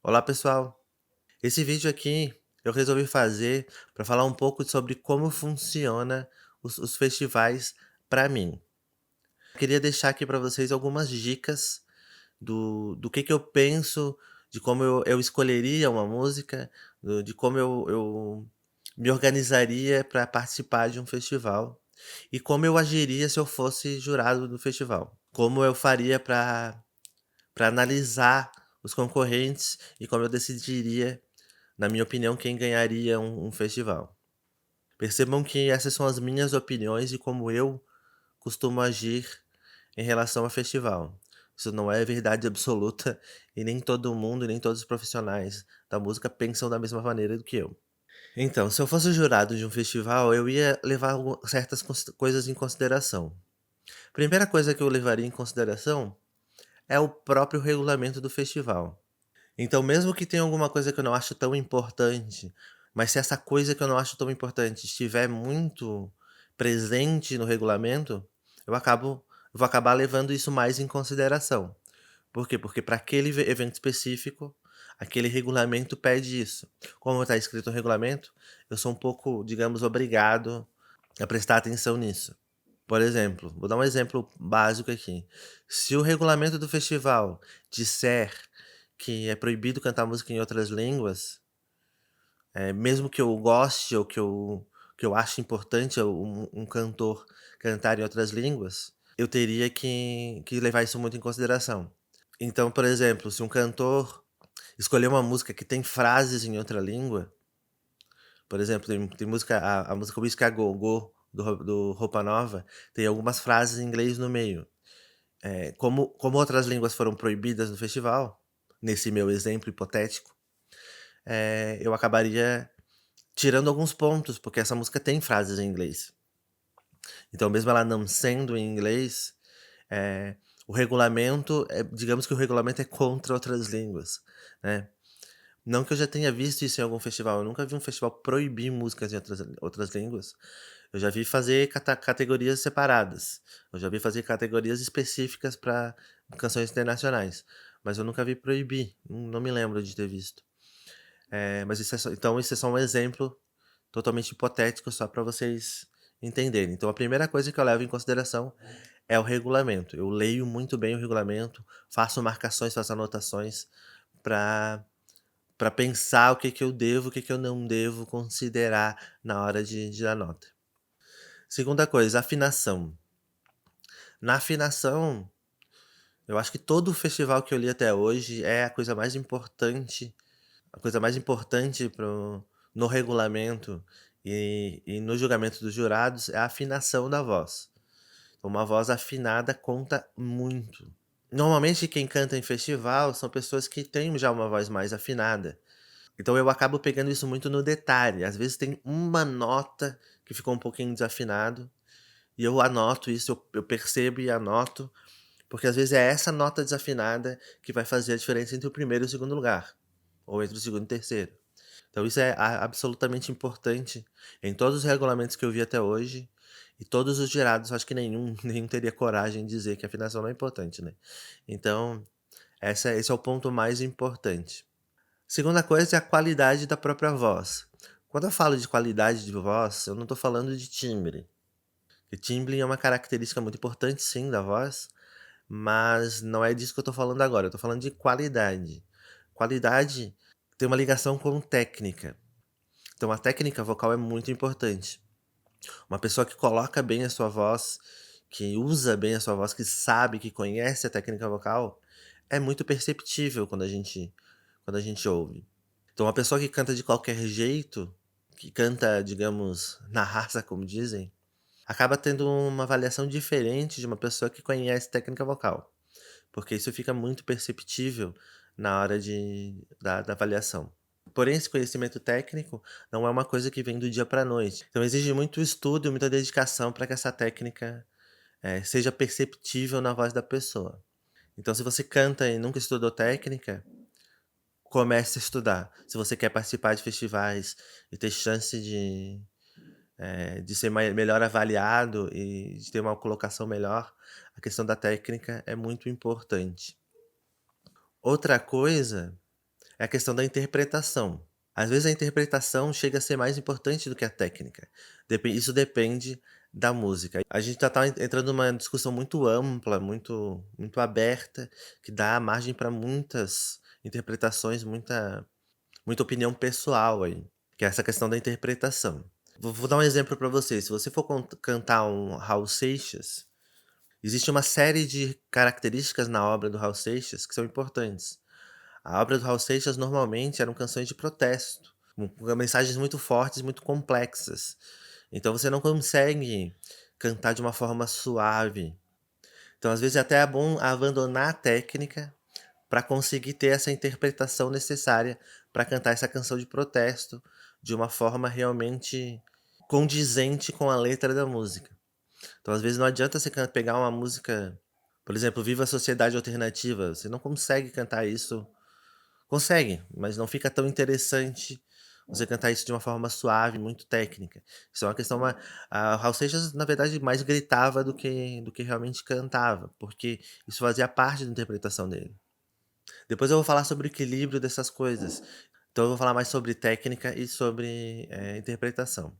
Olá pessoal, esse vídeo aqui eu resolvi fazer para falar um pouco sobre como funciona os festivais para mim. Queria deixar aqui para vocês algumas dicas do que eu penso, de como eu escolheria uma música, de como eu me organizaria para participar de um festival e como eu agiria se eu fosse jurado do festival. Como eu faria para analisar os concorrentes e como eu decidiria, na minha opinião, quem ganharia um festival. Percebam que essas são as minhas opiniões e como eu costumo agir em relação a festival. Isso não é verdade absoluta e nem todo mundo, nem todos os profissionais da música pensam da mesma maneira do que eu. Então, se eu fosse jurado de um festival, eu ia levar certas coisas em consideração. Primeira coisa que eu levaria em consideração é o próprio regulamento do festival. Então, mesmo que tenha alguma coisa que eu não acho tão importante, mas se essa coisa que eu não acho tão importante estiver muito presente no regulamento, eu vou acabar levando isso mais em consideração. Por quê? Porque para aquele evento específico, aquele regulamento pede isso. Como está escrito no regulamento, eu sou um pouco, digamos, obrigado a prestar atenção nisso. Por exemplo, vou dar um exemplo básico aqui. Se o regulamento do festival disser que é proibido cantar música em outras línguas, mesmo que eu goste ou que eu ache importante um cantor cantar em outras línguas, eu teria que levar isso muito em consideração. Então, por exemplo, se um cantor escolher uma música que tem frases em outra língua, por exemplo, tem música a música Whisky a Go Go do Roupa Nova, tem algumas frases em inglês no meio. Como outras línguas foram proibidas no festival, nesse meu exemplo hipotético, eu acabaria tirando alguns pontos, porque essa música tem frases em inglês. Então mesmo ela não sendo em inglês, eh, o regulamento digamos que o regulamento é contra outras línguas, né. Não que eu já tenha visto isso em algum festival, eu nunca vi um festival proibir músicas em outras línguas. Eu já vi fazer categorias separadas, eu já vi fazer categorias específicas para canções internacionais, mas eu nunca vi proibir, não me lembro de ter visto. Mas isso é só um exemplo totalmente hipotético, só para vocês entenderem. Então a primeira coisa que eu levo em consideração é o regulamento. Eu leio muito bem o regulamento, faço marcações, faço anotações para pensar o que que eu devo, o que que eu não devo considerar na hora de dar nota. Segunda coisa, afinação. Na afinação, eu acho que todo festival que eu li até hoje é a coisa mais importante no regulamento e no julgamento dos jurados é a afinação da voz. Então, uma voz afinada conta muito. Normalmente quem canta em festival são pessoas que têm já uma voz mais afinada. Então eu acabo pegando isso muito no detalhe. Às vezes tem uma nota que ficou um pouquinho desafinado, e eu anoto isso, eu percebo e anoto, porque às vezes é essa nota desafinada que vai fazer a diferença entre o primeiro e o segundo lugar, ou entre o segundo e o terceiro. Então isso é absolutamente importante em todos os regulamentos que eu vi até hoje, e todos os jurados, acho que nenhum nenhum teria coragem de dizer que a afinação não é importante, né. Então esse é o ponto mais importante. Segunda coisa é a qualidade da própria voz. Quando eu falo de qualidade de voz, eu não estou falando de timbre, que timbre é uma característica muito importante sim da voz, mas não é disso que eu estou falando agora, eu estou falando de qualidade. Qualidade tem uma ligação com técnica, então a técnica vocal é muito importante. Uma pessoa que coloca bem a sua voz, que usa bem a sua voz, que sabe, que conhece a técnica vocal, é muito perceptível quando a gente ouve. Então uma pessoa que canta de qualquer jeito, que canta, digamos, na raça, como dizem, acaba tendo uma avaliação diferente de uma pessoa que conhece técnica vocal, porque isso fica muito perceptível na hora da avaliação. Porém, esse conhecimento técnico não é uma coisa que vem do dia para a noite. Então exige muito estudo e muita dedicação para que essa técnica, seja perceptível na voz da pessoa. Então se você canta e nunca estudou técnica, comece a estudar. Se você quer participar de festivais e ter chance de ser melhor avaliado e de ter uma colocação melhor, a questão da técnica é muito importante. Outra coisa é a questão da interpretação. Às vezes a interpretação chega a ser mais importante do que a técnica. Isso depende da música. A gente já tá entrando numa discussão muito ampla, muito aberta, que dá margem para muitas interpretações, muita opinião pessoal aí, que é essa questão da interpretação. Vou dar um exemplo para você, se você for cantar um Raul Seixas, existe uma série de características na obra do Raul Seixas que são importantes. A obra do Raul Seixas normalmente eram canções de protesto, com mensagens muito fortes, muito complexas. Então você não consegue cantar de uma forma suave. Então às vezes até é bom abandonar a técnica para conseguir ter essa interpretação necessária para cantar essa canção de protesto de uma forma realmente condizente com a letra da música. Então, às vezes, não adianta você pegar uma música, por exemplo, Viva a Sociedade Alternativa, você não consegue cantar isso. Consegue, mas não fica tão interessante você cantar isso de uma forma suave, muito técnica. Isso é uma questão o Raul Seixas, na verdade, mais gritava do que realmente cantava, porque isso fazia parte da interpretação dele. Depois eu vou falar sobre o equilíbrio dessas coisas. Então eu vou falar mais sobre técnica e sobre, interpretação.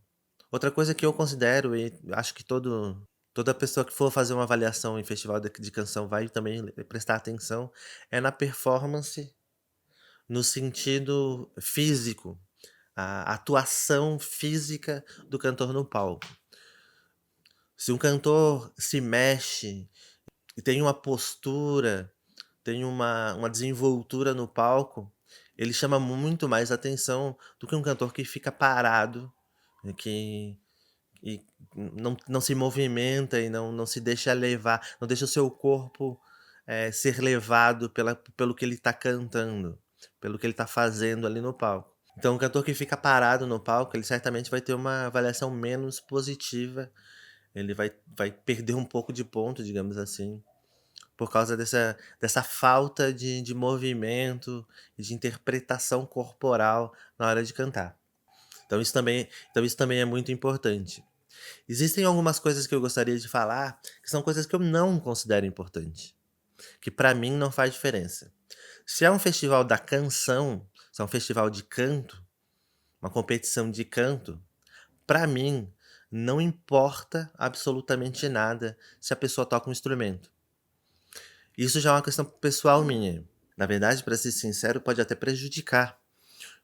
Outra coisa que eu considero e acho que toda pessoa que for fazer uma avaliação em festival de canção vai também prestar atenção, é na performance, no sentido físico, a atuação física do cantor no palco. Se um cantor se mexe e tem uma postura, tem uma desenvoltura no palco, ele chama muito mais atenção do que um cantor que fica parado, que e não se movimenta e não se deixa levar, não deixa o seu corpo, ser levado pelo que ele está cantando, pelo que ele está fazendo ali no palco. Então o cantor que fica parado no palco, ele certamente vai ter uma avaliação menos positiva, ele vai perder um pouco de ponto, digamos assim, por causa dessa falta de movimento e de interpretação corporal na hora de cantar. Então isso também é muito importante. Existem algumas coisas que eu gostaria de falar, que são coisas que eu não considero importante, que pra mim não faz diferença. Se é um festival da canção, se é um festival de canto, uma competição de canto, pra mim não importa absolutamente nada se a pessoa toca um instrumento. Isso já é uma questão pessoal minha. Na verdade, pra ser sincero, pode até prejudicar,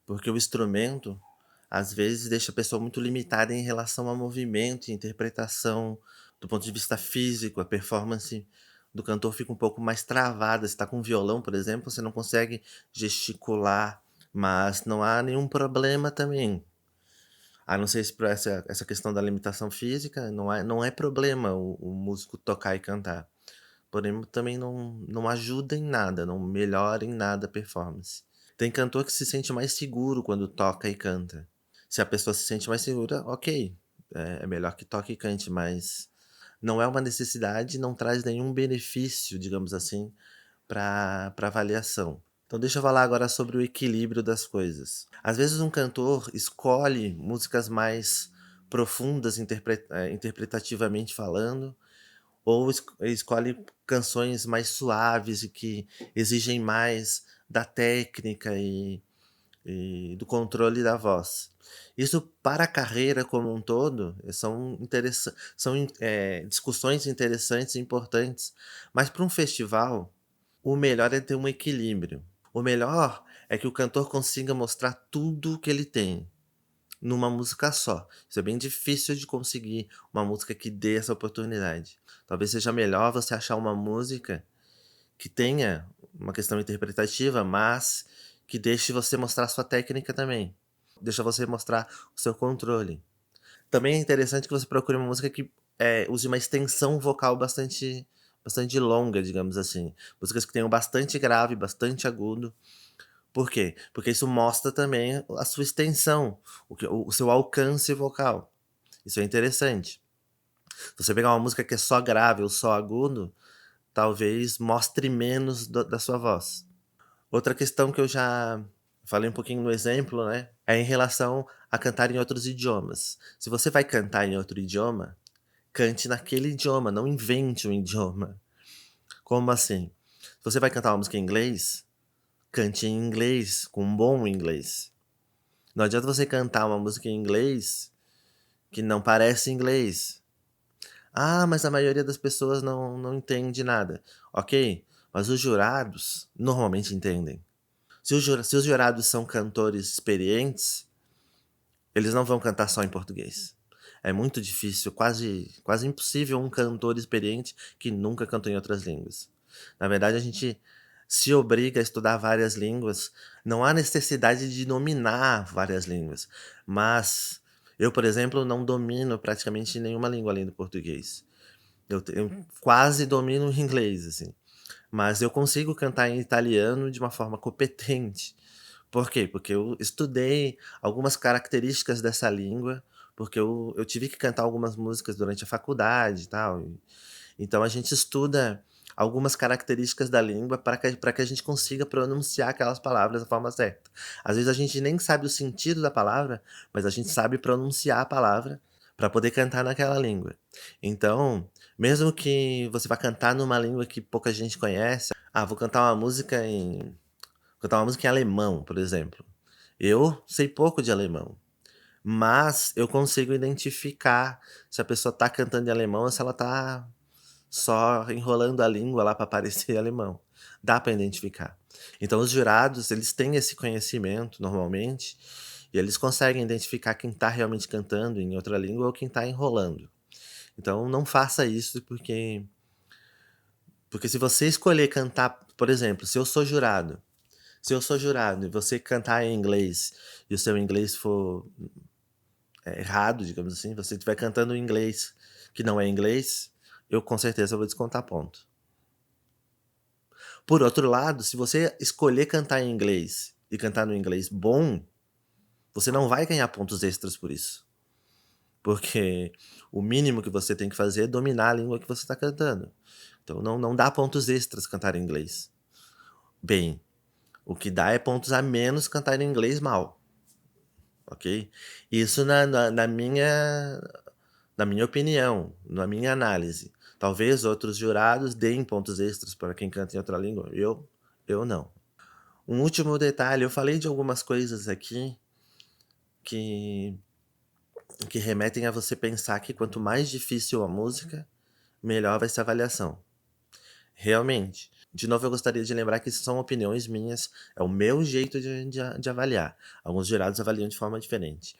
porque o instrumento, às vezes, deixa a pessoa muito limitada em relação a movimento e interpretação, do ponto de vista físico, a performance do cantor fica um pouco mais travada. Se tá com violão, por exemplo, você não consegue gesticular, mas não há nenhum problema também. A não ser se por essa questão da limitação física, não é problema o músico tocar e cantar. Porém, também não ajuda em nada, não melhora em nada a performance. Tem cantor que se sente mais seguro quando toca e canta. Se a pessoa se sente mais segura, ok, é melhor que toque e cante, mas não é uma necessidade, não traz nenhum benefício, digamos assim, para avaliação. Então deixa eu falar agora sobre o equilíbrio das coisas. Às vezes um cantor escolhe músicas mais profundas interpretativamente falando, ou escolhe canções mais suaves e que exigem mais da técnica e do controle da voz. Isso para a carreira como um todo, são discussões interessantes e importantes, mas para um festival, o melhor é ter um equilíbrio. O melhor é que o cantor consiga mostrar tudo o que ele tem, numa música só. Isso é bem difícil de conseguir uma música que dê essa oportunidade. Talvez seja melhor você achar uma música que tenha uma questão interpretativa, mas que deixe você mostrar sua técnica também. Deixa você mostrar o seu controle. Também é interessante que você procure uma música que, use uma extensão vocal bastante longa, digamos assim. Músicas que tenham bastante grave, bastante agudo. Por quê? Porque isso mostra também a sua extensão, o seu alcance vocal. Isso é interessante. Se você pegar uma música que é só grave ou só agudo, talvez mostre menos da sua voz. Outra questão que eu já falei um pouquinho no exemplo, né, é em relação a cantar em outros idiomas. Se você vai cantar em outro idioma, cante naquele idioma, não invente um idioma. Como assim? Se você vai cantar uma música em inglês, cante em inglês, com um bom inglês. Não adianta você cantar uma música em inglês que não parece inglês. "Ah, mas a maioria das pessoas não entende nada". Ok, mas os jurados normalmente entendem. Se os jurados são cantores experientes, eles não vão cantar só em português. É muito difícil, quase impossível um cantor experiente que nunca cantou em outras línguas. Na verdade, a gente se obriga a estudar várias línguas, não há necessidade de dominar várias línguas, mas eu, por exemplo, não domino praticamente nenhuma língua além do português. Eu quase domino o inglês, assim, mas eu consigo cantar em italiano de uma forma competente. Por quê? Porque eu estudei algumas características dessa língua, porque eu tive que cantar algumas músicas durante a faculdade e tal, então a gente estuda algumas características da língua para que a gente consiga pronunciar aquelas palavras da forma certa. Às vezes a gente nem sabe o sentido da palavra, mas a gente sabe pronunciar a palavra para poder cantar naquela língua. Então, mesmo que você vá cantar numa língua que pouca gente conhece, vou cantar uma música em alemão, por exemplo. Eu sei pouco de alemão, mas eu consigo identificar se a pessoa tá cantando em alemão ou se ela tá só enrolando a língua lá para parecer alemão. Dá para identificar. Então os jurados, eles têm esse conhecimento normalmente, e eles conseguem identificar quem tá realmente cantando em outra língua ou quem tá enrolando. Então não faça isso porque se você escolher cantar, por exemplo, se eu sou jurado e você cantar em inglês e o seu inglês for, errado, digamos assim, você estiver cantando em inglês que não é inglês, eu com certeza vou descontar ponto. Por outro lado, se você escolher cantar em inglês e cantar no inglês bom, você não vai ganhar pontos extras por isso, porque o mínimo que você tem que fazer é dominar a língua que você está cantando. Então não dá pontos extras cantar em inglês bem, o que dá é pontos a menos cantar em inglês mal. Ok? Isso na minha opinião, na minha análise. Talvez outros jurados deem pontos extras para quem canta em outra língua, eu não. Um último detalhe, eu falei de algumas coisas aqui que que remetem a você pensar que quanto mais difícil a música, melhor vai ser a avaliação. Realmente. De novo, eu gostaria de lembrar que isso são opiniões minhas, é o meu jeito de avaliar. Alguns jurados avaliam de forma diferente.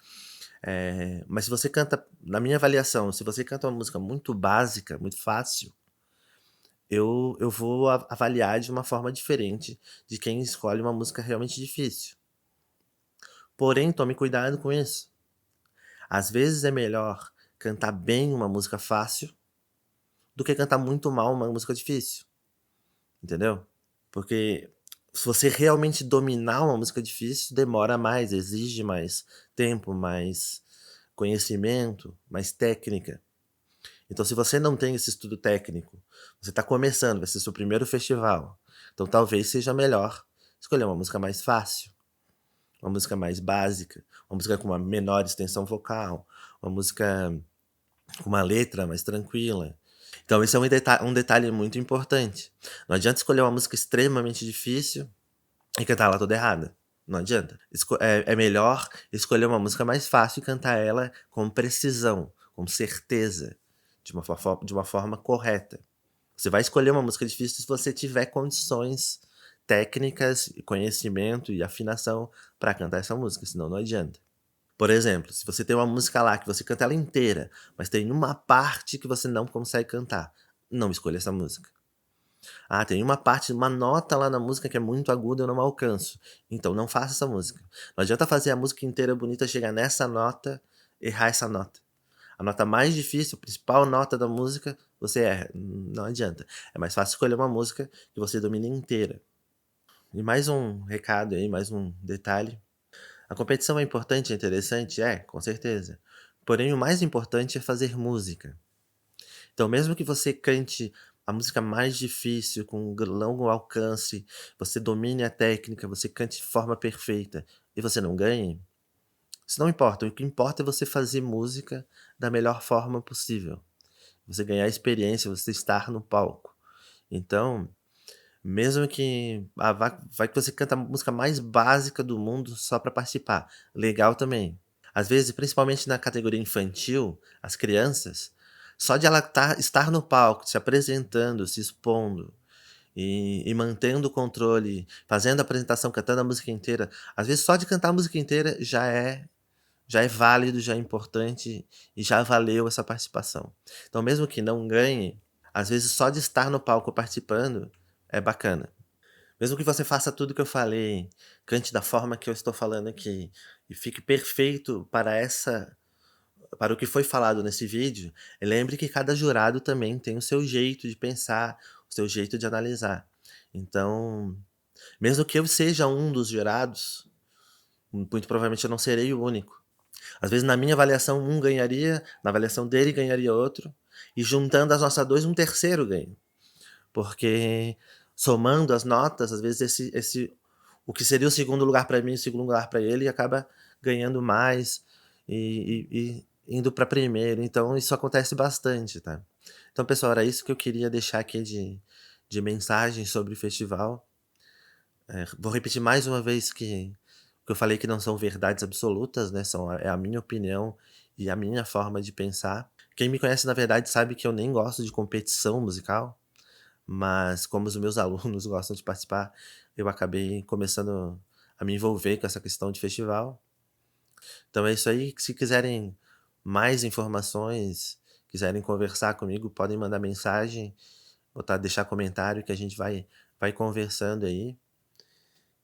Mas se você canta na minha avaliação, se você canta uma música muito básica, muito fácil, eu vou avaliar de uma forma diferente de quem escolhe uma música realmente difícil. Porém, tome cuidado com isso. Às vezes é melhor cantar bem uma música fácil do que cantar muito mal uma música difícil, entendeu? Porque se você realmente dominar uma música difícil, demora mais, exige mais tempo, mais conhecimento, mais técnica. Então, se você não tem esse estudo técnico, você está começando, vai ser seu primeiro festival, então talvez seja melhor escolher uma música mais fácil, uma música mais básica, uma música com uma menor extensão vocal, uma música com uma letra mais tranquila. Então esse é um detalhe muito importante. Não adianta escolher uma música extremamente difícil e cantar ela toda errada. Não adianta. É melhor escolher uma música mais fácil e cantar ela com precisão, com certeza, de uma forma correta. Você vai escolher uma música difícil se você tiver condições técnicas, conhecimento e afinação para cantar essa música, senão não adianta. Por exemplo, se você tem uma música lá que você canta ela inteira, mas tem uma parte que você não consegue cantar, não escolha essa música. Tem uma parte, uma nota lá na música que é muito aguda, eu não alcanço. Então não faça essa música. Não adianta fazer a música inteira bonita, chegar nessa nota, errar essa nota. A nota mais difícil, a principal nota da música, você erra. Não adianta. É mais fácil escolher uma música que você domine inteira. E mais um recado aí, mais um detalhe. A competição é importante, é interessante? É, com certeza. Porém, o mais importante é fazer música. Então, mesmo que você cante a música mais difícil, com um longo alcance, você domine a técnica, você cante de forma perfeita e você não ganhe, isso não importa. O que importa é você fazer música da melhor forma possível. Você ganhar experiência, você estar no palco. Então, Mesmo que vai que você canta a música mais básica do mundo só pra participar, legal também. Às vezes, principalmente na categoria infantil, as crianças, só de ela estar no palco, se apresentando, se expondo e mantendo o controle, fazendo a apresentação, cantando a música inteira, às vezes só de cantar a música inteira já é válido, já é importante e já valeu essa participação. Então mesmo que não ganhe, às vezes só de estar no palco participando é bacana. Mesmo que você faça tudo que eu falei, cante da forma que eu estou falando aqui, e fique perfeito para o que foi falado nesse vídeo, lembre que cada jurado também tem o seu jeito de pensar, o seu jeito de analisar. Então, mesmo que eu seja um dos jurados, muito provavelmente eu não serei o único. Às vezes na minha avaliação um ganharia, na avaliação dele ganharia outro, e juntando as nossas 2 um terceiro ganha. Porque somando as notas, às vezes o que seria o segundo lugar para mim, o segundo lugar para ele, acaba ganhando mais e indo para primeiro, então isso acontece bastante, tá. Então pessoal, era isso que eu queria deixar aqui de mensagem sobre o festival. Vou repetir mais uma vez que eu falei que não são verdades absolutas, né, é a minha opinião e a minha forma de pensar. Quem me conhece na verdade sabe que eu nem gosto de competição musical, mas como os meus alunos gostam de participar, eu acabei começando a me envolver com essa questão de festival. Então é isso aí, se quiserem mais informações, quiserem conversar comigo, podem mandar mensagem, deixar comentário que a gente vai conversando aí.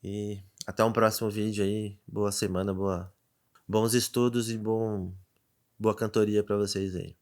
E até um próximo vídeo aí. Boa semana, bons estudos e boa cantoria para vocês aí.